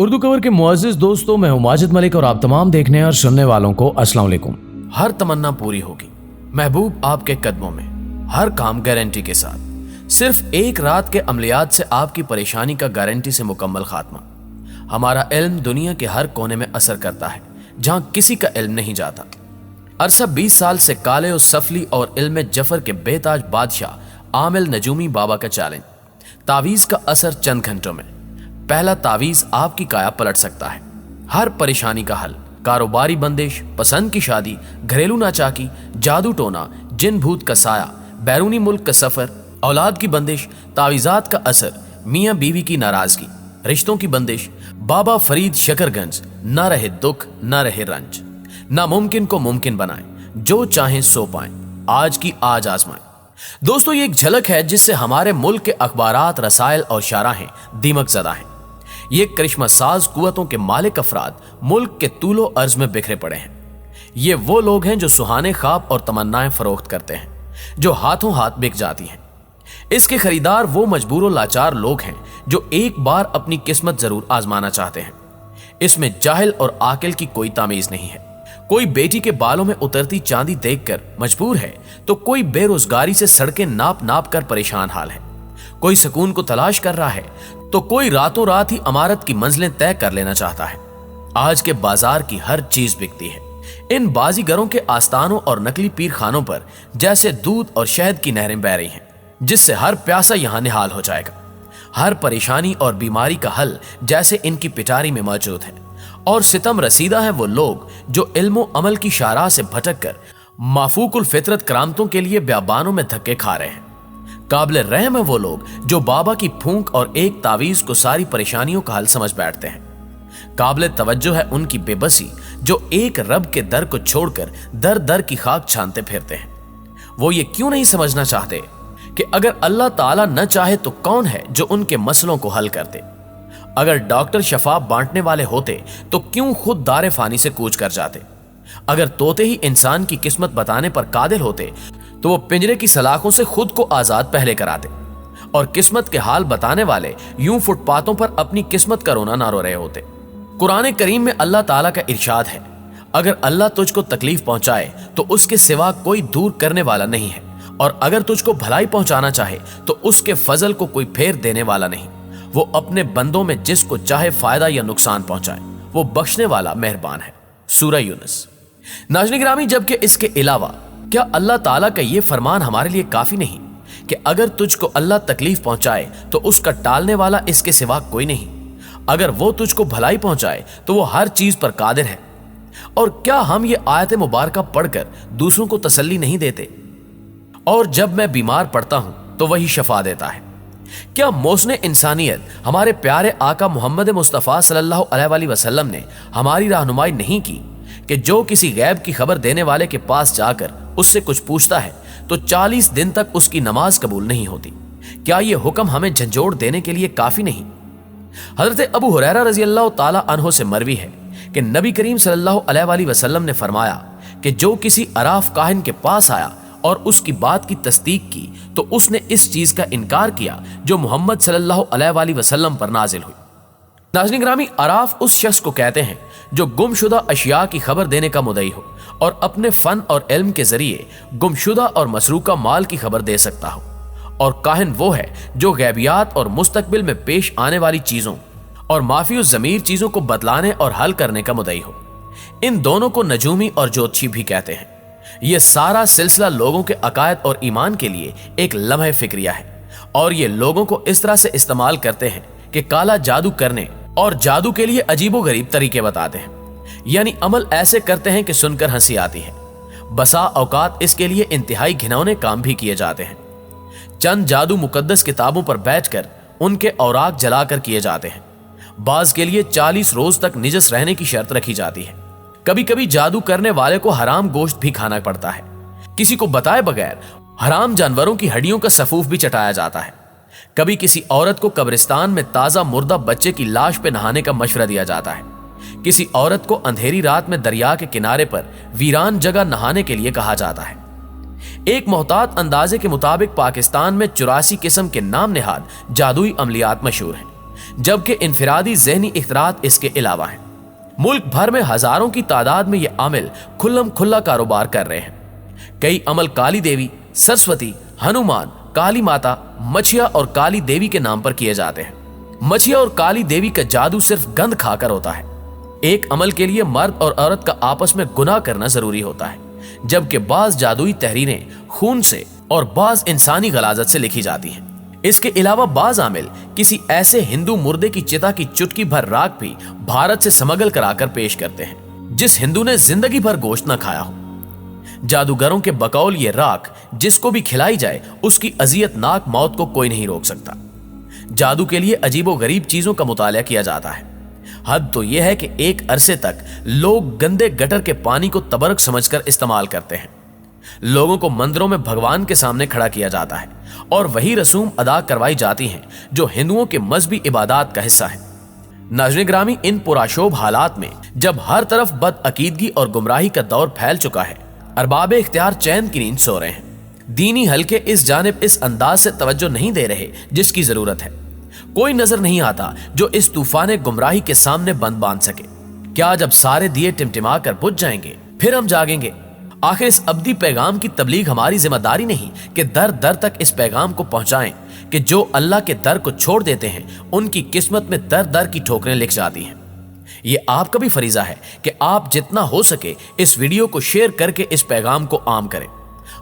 Urdu cover के मुअज़्ज़िज़ दोस्तों, मैं हूं माजिद मलिक और आप तमाम देखने और सुनने वालों को अस्सलाम वालेकुम। हर तमन्ना पूरी होगी, महबूब आपके कदमों में, हर काम गारंटी के साथ। सिर्फ एक रात के अमलियात से आपकी परेशानी का गारंटी से मुकम्मल खात्मा। हमारा इल्म दुनिया के हर कोने में असर करता है जहां किसी का इल्म नहीं जाता। अरसा 20 साल से काले और सफली और इल्म जफर के बेताज बादशाह आमिल नजूमी बाबा का चैलेंज। तावीज़ का असर चंद घंटों में। पहला तावीज़ आपकी काया पलट सकता है। हर परेशानी का हल, कारोबारी बंदिश, पसंद की शादी, घरेलू नाचाकी, जादू टोना, जिन भूत का साया, बैरूनी मुल्क का सफर, औलाद की बंदिश, तावीज़ात का असर, मियाँ बीवी की नाराजगी, रिश्तों की बंदिश। बाबा फरीद शकरगंज, ना रहे दुख ना रहे रंज। नामुमकिन को मुमकिन बनाए, जो चाहें सो पाएं, आज की आज आजमाएं। दोस्तों, ये एक झलक है जिससे हमारे मुल्क के अखबारात, रसायल और शाराहें दीमक ज़दा हैं। ये करिश्मा साज कुव्वतों के मालिक अफराद मुल्क के तूलो अर्ज में बिखरे पड़े हैं। ये वो लोग हैं जो सुहाने ख्वाब और तमन्नाएं फरोख्त करते हैं, जो हाथों हाथ बिक जाती हैं। इसके खरीदार वो मजबूर और लाचार लोग हैं जो एक बार अपनी किस्मत जरूर आजमाना चाहते हैं। इसमें जाहिल और आकिल की कोई तामीज नहीं है। कोई बेटी के बालों में उतरती चांदी देखकर मजबूर है, तो कोई बेरोजगारी से सड़कें नाप नाप कर परेशान हाल है। कोई सुकून को तलाश कर रहा है, तो कोई रातों रात ही अमारत की मंजिलें तय कर लेना चाहता है। आज के बाजार की हर चीज बिकती है। इन बाजीगरों के आस्थानों और नकली पीर खानों पर जैसे दूध और शहद की नहरें बह रही हैं, जिससे हर प्यासा यहां निहाल हो जाएगा। हर परेशानी और बीमारी का हल जैसे इनकी पिटारी में मौजूद है। और सितम रसीदा है वो लोग जो इल्मो अमल की शाहराह से भटक कर माफूकुल फितरत करामतों के लिए ब्याबानों में धक्के खा रहे हैं। काबिल रहम है वो लोग जो बाबा की फूंक और एक तावीज को सारी परेशानियों का हल समझ बैठते हैं। काबिल तवज्जो है उनकी बेबसी जो एक रब के दर को छोड़कर दर दर की खाक छानते फिरते हैं। वो ये क्यों नहीं समझना चाहते कि अगर अल्लाह ताला न चाहे तो कौन है जो उनके मसलों को हल कर दे। अगर डॉक्टर शफा बांटने वाले होते तो क्यों खुद दारे फानी से कूच कर जाते। अगर तोते ही इंसान की किस्मत बताने पर कादिर होते तो वो पिंजरे की सलाखों से खुद को आजाद पहले कराते। और किस्मत के हाल बताने वाले यूं फुटपाथों पर अपनी किस्मत का रोना ना रो रहे होते। कुरान करीम में अल्लाह ताला का इरशाद है, अगर अल्लाह तुझको तकलीफ पहुंचाए तो उसके सिवा कोई दूर करने वाला नहीं है, और अगर तुझको भलाई पहुंचाना चाहे तो उसके फजल को कोई फेर देने वाला नहीं। वो अपने बंदों में जिसको चाहे फायदा या नुकसान पहुंचाए, वो बख्शने वाला मेहरबान है। सूरह यूनुस। नाज़रीन गिरामी, जबकि इसके अलावा क्या अल्लाह ताला का ये फरमान हमारे लिए काफी नहीं कि अगर तुझको अल्लाह तकलीफ पहुंचाए तो उसका टालने वाला इसके सिवा कोई नहीं। अगर वो तुझको भलाई पहुंचाए तो वो हर चीज पर कादिर है। और क्या हम ये आयत मुबारका पढ़कर दूसरों को तसल्ली नहीं देते? और जब मैं बीमार पड़ता हूं तो वही शफा देता है। क्या मौसने इंसानियत हमारे प्यारे आका मोहम्मद मुस्तफ़ा सल्लल्लाहु अलैहि वसल्लम ने हमारी रहनुमाई नहीं की कि जो किसी गैब की खबर देने वाले के पास जाकर उससे कुछ पूछता है तो 40 दिन तक उसकी नमाज कबूल नहीं होती? क्या यह हुक्म हमें झंझोड़ देने के लिए काफी नहीं? हजरत अबू हुरैरा रजी अल्लाह ताला अन्हो से मरवी है कि नबी करीम सल्लल्लाहु अलैहि वसल्लम ने फरमाया कि जो किसी अराफ काहिन के पास आया और उसकी बात की तस्दीक की तो उसने इस चीज का इनकार किया जो मोहम्मद सल्लल्लाहु अलैहि वसल्लम पर नाजिल हुई। नाज़रीन गिरामी, अराफ उस शख्स को कहते हैं जो गुमशुदा अशिया की खबर देने का मुदई हो और अपने फन और इल्म के जरिए गुमशुदा और मसरूका माल की खबर दे सकता हो। और काहिन वो है जो गैबियात और मुस्तकबिल में पेश आने वाली चीजों और माफी ज़मीर चीजों को बतलाने और हल करने का मुदई हो। इन दोनों को नजूमी और ज्योतिषी भी कहते हैं। यह सारा सिलसिला लोगों के अकायद और ईमान के लिए एक लम्हे फिक्रिया है, और ये लोगों को इस तरह से इस्तेमाल करते हैं कि काला जादू करने और जादू के लिए अजीबो गरीब तरीके बताते हैं। यानी अमल ऐसे करते हैं कि सुनकर हंसी आती है। बसा औकात इसके लिए इंतहाई घिनौने काम भी किए जाते हैं। चंद जादू मुकद्दस किताबों पर बैठकर उनके औराक जलाकर किए जाते हैं। बाज के लिए 40 रोज तक निजस रहने की शर्त रखी जाती है। कभी कभी जादू करने वाले को हराम गोश्त भी खाना पड़ता है। किसी को बताए बगैर हराम जानवरों की हड्डियों का सफूफ भी चटाया जाता है। कभी किसी औरत को कब्रिस्तान में ताजा मुर्दा बच्चे की लाश पे नहाने का मशवरा दिया जाता है। किसी औरत को अंधेरी रात में दरिया के किनारे पर वीरान जगह नहाने के लिए कहा जाता है। एक मोहतात अंदाजे के मुताबिक पाकिस्तान में 84 किस्म के नाम निहाद जादुई अमलियात मशहूर हैं, जबकि इनफिरादी ज़हनी इख्तिरात इसके अलावा हैं। मुल्क भर में हजारों की तादाद में ये आमिल खुल्लम खुल्ला कारोबार कर रहे हैं। कई अमल काली देवी, सरस्वती, हनुमान, काली माता, मछिया और काली देवी के नाम पर किए जाते हैं। मछिया और काली देवी का जादू सिर्फ गंध खाकर होता है। एक अमल के लिए मर्द और औरत का आपस में गुनाह करना जरूरी होता है, जबकि बाज जादुई तहरीरें खून से और बाज इंसानी गलाजत से लिखी जाती हैं। इसके अलावा बाज आमिल किसी ऐसे हिंदू मुर्दे की चिता की चुटकी भर राख भी भारत से स्मगल कराकर पेश करते हैं, जिस हिंदू ने जिंदगी भर गोश्त न खाया हो। जादूगरों के बकौल ये राख जिसको भी खिलाई जाए उसकी अजियतनाक मौत को कोई नहीं रोक सकता। जादू के लिए अजीबो गरीब चीजों का मुताला किया जाता है। हद तो यह है कि एक अरसे तक लोग गंदे गटर के पानी को तबरक समझकर इस्तेमाल करते हैं। लोगों को मंदिरों में भगवान के सामने खड़ा किया जाता है और वही रसूम अदा करवाई जाती हैं जो हिंदुओं के मजहबी इबादत का हिस्सा है। नाज़रीन ग्रामी, इन पुराशोभ हालात में जब हर तरफ बदअकीदगी और गुमराही का दौर फैल चुका है, अरबाब इख्तियार चैन की नींद सो रहे हैं। दीनी हल्के इस जानिब इस अंदाज से तवज्जो नहीं दे रहे जिसकी जरूरत है। कोई नजर नहीं आता जो इस तूफान गुमराही के सामने बंद बांध सके। क्या जब सारे दिए टिमटिमा कर बुझ जाएंगे फिर हम जागेंगे? आखिर इस अब्दी पैगाम की तबलीग हमारी जिम्मेदारी नहीं कि दर दर तक इस पैगाम को पहुंचाएं कि जो अल्लाह के दर को छोड़ देते हैं उनकी किस्मत में दर दर की ठोकरें लिख जाती हैं। ये आपका भी फरीजा है कि आप जितना हो सके इस वीडियो को शेयर करके इस पैगाम को आम करें।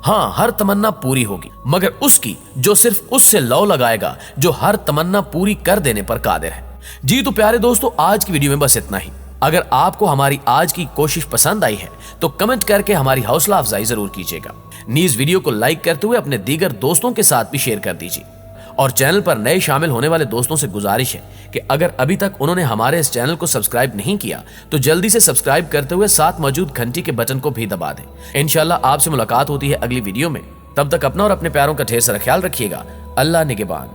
हाँ, हर तमन्ना पूरी होगी, मगर उसकी जो सिर्फ उससे लौ लगाएगा जो हर तमन्ना पूरी कर देने पर कादिर है। जी तो प्यारे दोस्तों, आज की वीडियो में बस इतना ही। अगर आपको हमारी आज की कोशिश पसंद आई है तो कमेंट करके हमारी हौसला अफजाई जरूर कीजिएगा। नीज वीडियो को लाइक करते हुए अपने दीगर दोस्तों के साथ भी शेयर कर दीजिए। और चैनल पर नए शामिल होने वाले दोस्तों से गुजारिश है कि अगर अभी तक उन्होंने हमारे इस चैनल को सब्सक्राइब नहीं किया तो जल्दी से सब्सक्राइब करते हुए साथ मौजूद घंटी के बटन को भी दबा दें। इंशाल्लाह आपसे मुलाकात होती है अगली वीडियो में। तब तक अपना और अपने प्यारों का ढेर सारा ख्याल रखिएगा। अल्लाह निगहबान।